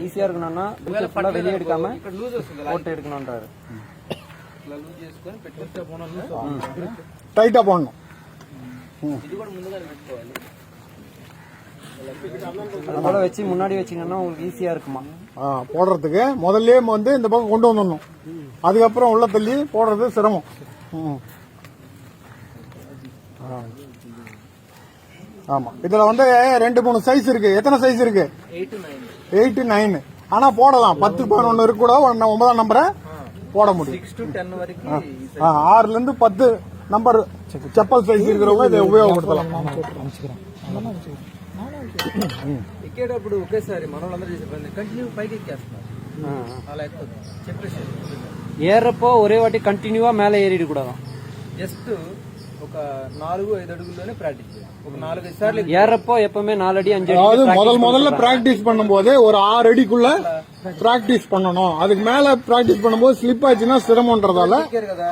ஈஸியா இருக்கணும்னா ஃபுல்லா வெளியே எடுக்காம போட்டு எடுக்கணும்ன்றாரு. டைட்டா போடணும். அதோட வச்சு முன்னாடி வச்சீங்கன்னா உங்களுக்கு ஈஸியா இருக்குமா போடுறதுக்கு? முதல்ல வந்து இந்த பக்கம் கொண்டு வந்துடணும், அதுக்கப்புறம் உள்ள தள்ளி போடுறது சிரமம். ஆமா, இதுல வந்து 2-3 சைஸ் இருக்கு. எத்தனை சைஸ் இருக்கு? 8 to 9. ஆனா போடலாம். 10, 11 இருக்கு கூட 9ஆம் நம்பரை போட முடியும். 6 to 10 வரைக்கும் 6ல இருந்து 10 நம்பர் செப்பல் சைஸ் இருக்கிறவங்க இதை ఉపయోగపడతాం. ఎక్కేటప్పుడు ఒకేసారి మనోళ్ళందరూ చేసే పని కంటిన్యూ పైకి ఎక్కేస్తున్నారు. అలా ఎక్కుతుంది చెప్పేసి ఏరப்போ ஒரே வாட்டி கண்டினியூவா மேலே ஏறிட கூடாது. ஜஸ்ட் ఒక 4-5 அడుகுల్లోనే ప్రాక్టీస్ చేయాలి. ఒక 4-5 సార్లు ஏறப்போ எப்பவுமே 4 அடி 5 அடி முதல்ல பிராக்டிஸ் பண்ணும்போது ஒரு 6 அடிக்குள்ள பிராக்டிஸ் பண்ணணும். அதுக்கு மேல பிராக்டிஸ் பண்ணும்போது ஸ்லிப் ஆச்சுன்னா சிரமம்ன்றதால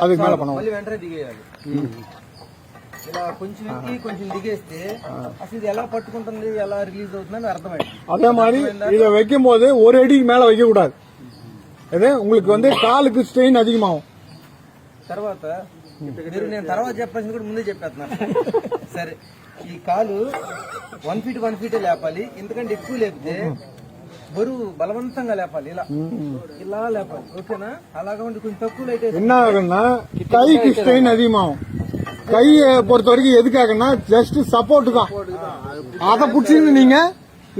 அதுக்கு மேல பண்ணணும். మళ్ళీ వెంటనే దిగేయాలి. ఇలా కొంచెం ఎక్కి కొంచెం దిగేస్తే అసలు ఇది ఎలా పట్టుకుంటుంది, ఎలా రిలీజ్ అవుతుందని అర్థమైంది. அதே மாதிரி இதை வைக்கும் போது ஒரு அடிக்கு மேல வைக்க கூடாது. అదే உங்களுக்கு வந்து காலுக்கு ஸ்ட்ரெயின் அதிகமாகும். తర్వాత మీరు నేను తర్వాత చెప్పాల్సింది కూడా ముందే చెప్పేస్తున్నాను. సరే, ఈ కాలు 1 feet 1 feet లేపాలి. ఎందుకంటే ఎక్కువ లేపితే బరువు బలవంతంగా లేపాలి. ఇలా ఇలా లేపాలి. ఓకేనా? అలాగా ఉండి కొంచెం తక్కువ లైట్ என்ன ஆகுன்னா கைக்கு ஸ்ட்ரெயின் அதிகமாகும். கையை பொறுத்த வரைக்கும் எதுக்காகன்னா ஜஸ்ட் சப்போர்ட் தான். அதை பிடிச்சிருந்து நீங்க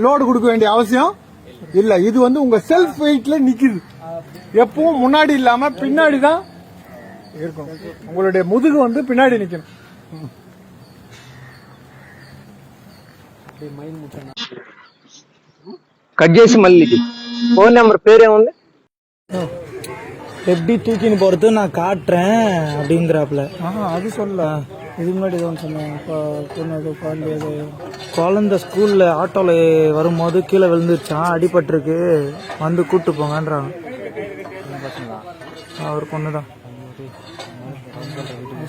லோடு கொடுக்க வேண்டிய அவசியம் இல்ல. இது வந்து உங்க செல்ஃப் வெயிட்ல நிக்குது. எப்பவும் முன்னாடி இல்லாம பின்னாடி தான் இருக்கும். உங்களுடைய முதுகு வந்து பின்னாடி நிக்கணும். కట్ చేసి మళ్ళీ ఫోన్ నెంబర్ పేరేముంది? எப்படி தூக்கின்னு போறது நான் காட்டுறேன் அப்படிங்கிறாப்ல. அது சொல்ல இதுக்கு முன்னாடி ஏதோ சொன்னேன். குழந்தை ஸ்கூல்ல ஆட்டோல வரும்போது கீழே விழுந்துருச்சான், அடிபட்டிருக்கு, வந்து கூட்டு போங்கன்றாங்க. அவர் பொண்ணுதான்.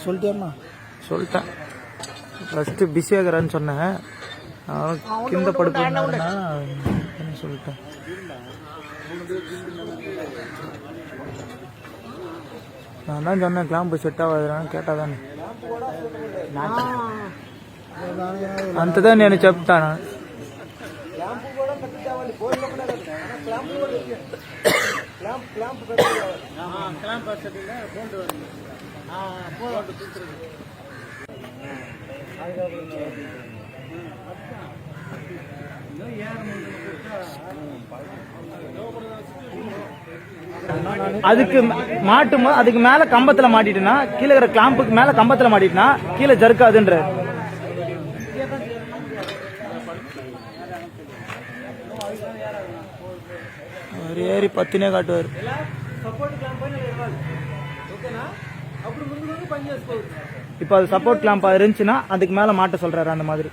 சொல்லிட்டேம்மா? சொல்லிட்டேன். ஃபர்ஸ்ட் பிஸியாகிறான்னு சொன்னேன். கிந்த படுப்பேன்னா சொல்லிட்டேன். நான் தான் சொன்னேன் கிளாம்பு செட் ஆகாதுன்னு. கேட்டாதானே అంతదా నేను చెప్తాను. அதுக்கு மாட்டும் அதுக்கு மேல கம்பத்துல மாட்டிட்டுனா கீழே இருக்கிற கிளாம்புக்கு மேல கம்பத்துல மாட்டிட்டுனா கீழே ஜர்க்காதுன்ற. ஏறி பத்தினே காட்டுவார். இப்ப அது சப்போர்ட் கிளாம்ப் இருந்துச்சுன்னா அதுக்கு மேல மாட்ட சொல்றாரு. அந்த மாதிரி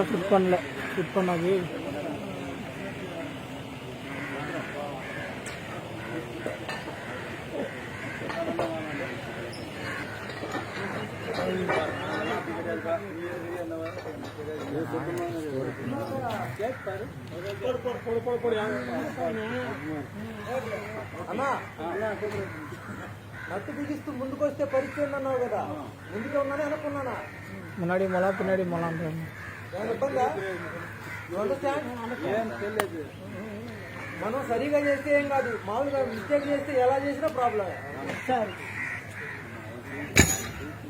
ஃபிட் பண்ணல. ஃபிட் பண்ணாது. నట్టు బిగిస్తూ ముందుకు వస్తే పరిచయం అన్నావు కదా, ముందుకే ఉన్నానా అనుకున్నానా? முன்னாடி மொளா பின்னாடி மொளான். మనం సరిగా చేస్తే ఏం కాదు, మామూలుగా మిస్టేక్ చేస్తే ఎలా చేసినా problem.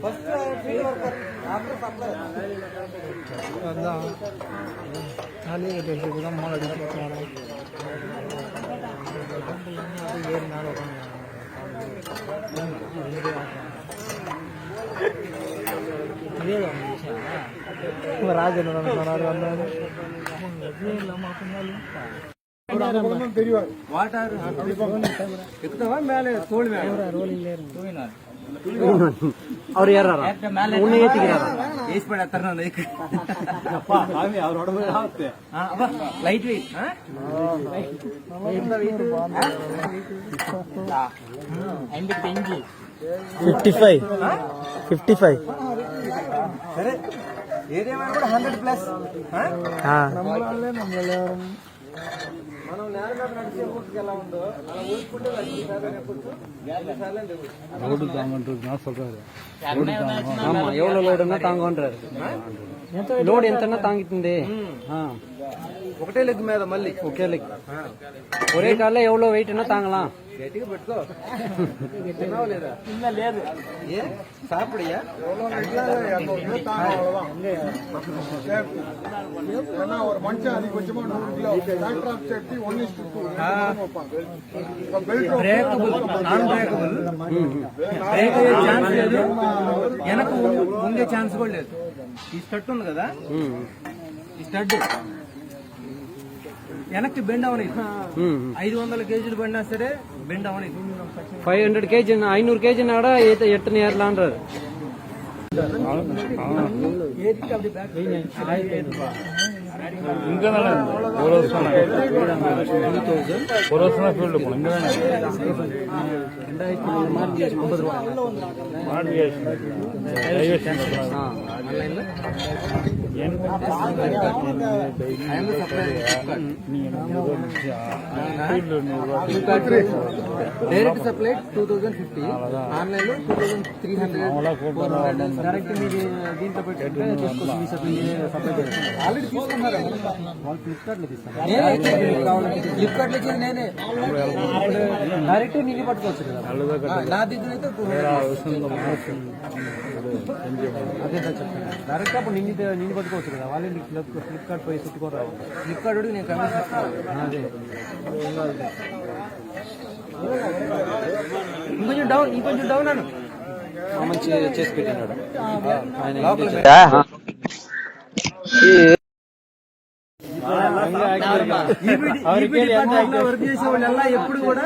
First field worker after supply அதான் நாளையே பேசிட்டு தான் மால் அடிச்சு போறாங்க. அது 7 நாள் உட்காந்து ராஜன் சொன்னாரு. வந்தாரு వాటర్ ఎక్కుతావా మేలే తోడు మేలే రోలింగ్ లేరు తోయినారు அவர் ஏறாரா உன்னை ஏத்திக்கிறாரா ஏசி படம் லைட் வெயிட் பெஞ்சு 55 సరే ఏదేమైనా కూడా 100+. మనం నేల మీద నడిచే ఊరికి ఎలా ఉందో అలా ఊరుకుంటే ஆமா எவ்வளவு லோடுன்னா தாங்கன்றாரு లోడ్ ఎంతన్నా తాంగుతుంది ఒకటే లెగ్ మీద మళ్ళీ ఒకే లెగ్ ఒరే కాళ్ళ ఎவ்வளவு వెయిట్ అన్నా తాంగலாம் గట్టిగా పెట్టుకో తిన్నావా లేదా లేదు ఏ சாப்பிடுயா ஒரு மனுஷன் அதிகபட்சமா 100 kilo factor of safety 1:2 breakable non breakable break అయ్యే ఛాన్స్ లేదు వెనక ముందే ఛాన్స్ కూడా లేదు ఈ స్టడ్ ఉంది కదా ఈ స్టడ్ వెనక్కి బెండ్ అవని 500 కేజీలు పడినా సరే బెండ్ అవని 500 కేజీ 500 కేజీ நாட எட்டு ஏறலான்றாரு డైరెక్ట్ సప్లై 2050 ఆన్లైన్ లో 2300 డైరెక్ట్ మీరు దీంట్లో పెట్టుకుంటే తీసుకోవచ్చు మీ సప్లై ఆల్రెడీ తీసుకున్నారు వాళ్ళు ఫ్లిప్కార్ట్ లో తీసుకున్నారు ఫ్లిప్కార్ట్ లో ఇచ్చింది నేనే డైరెక్ట్ నీకు పట్టుకోవచ్చు కదా నా దగ్గర అయితే అదే చెప్పండి డైరెక్ట్ అప్పుడు నిన్ను పట్టుకోవచ్చు కదా వాళ్ళే ఫ్లిప్కార్ట్ పోయి చుట్టుకోరు ఫ్లిప్కార్ట్ నేను కమిషన్ అదే ఇంకొంచెం డౌన్ అను మంచి చేసి పెట్టినాడు ఆయన వర్క్ చేసే వాళ్ళెల్లా ఎప్పుడు కూడా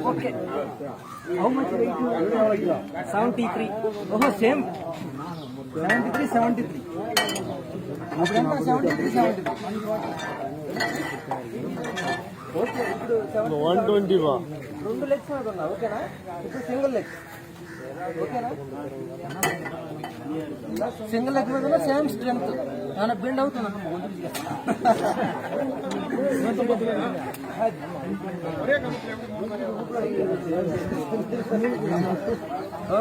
ఓకే హౌ మచ్ వెయిట్ 73 ఓహో సేమ్ 73 అప్పుడంతా 73 ఓకే ఇప్పుడు 120 బా 2 లెగ్స్ అనుకున్నా ఓకేనా ఇప్పుడు సింగిల్ లెగ్స్ ఓకేనా సింగిల్ లెగ్ మీద సేమ్ స్ట్రెంత్ ನಾನು బెండ్ అవుతున్నా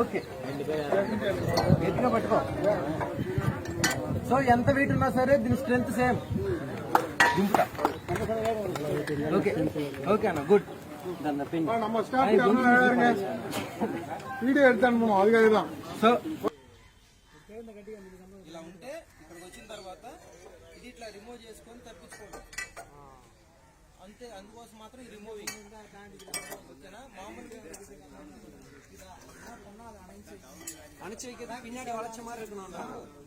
ఓకే గట్టిగా పట్టుకో సో ఎంత వెయిట్ ఉన్నా సరే దీని స్ట్రెంత్ సేమ్ దింపుతా ఓకే ఓకే అన్న గుడ్ நம்ம ஸ்டாஃப் வீடியோ எடுத்து அனுப்பணும் அதுக்காக సో ఇలా ఉంటే ఇక్కడికి వచ్చిన తర్వాత ఇది ఇట్లా రిమూవ్ చేసుకొని తప్పించుకోండి అంతే అందుకోసం మాత్రం ఈ రిమూవింగ్ ఓకేనా మామూలుగా அணைச்சு வைக்கிறது பின்னாடி வளைச்ச மாதிரி இருக்கணும்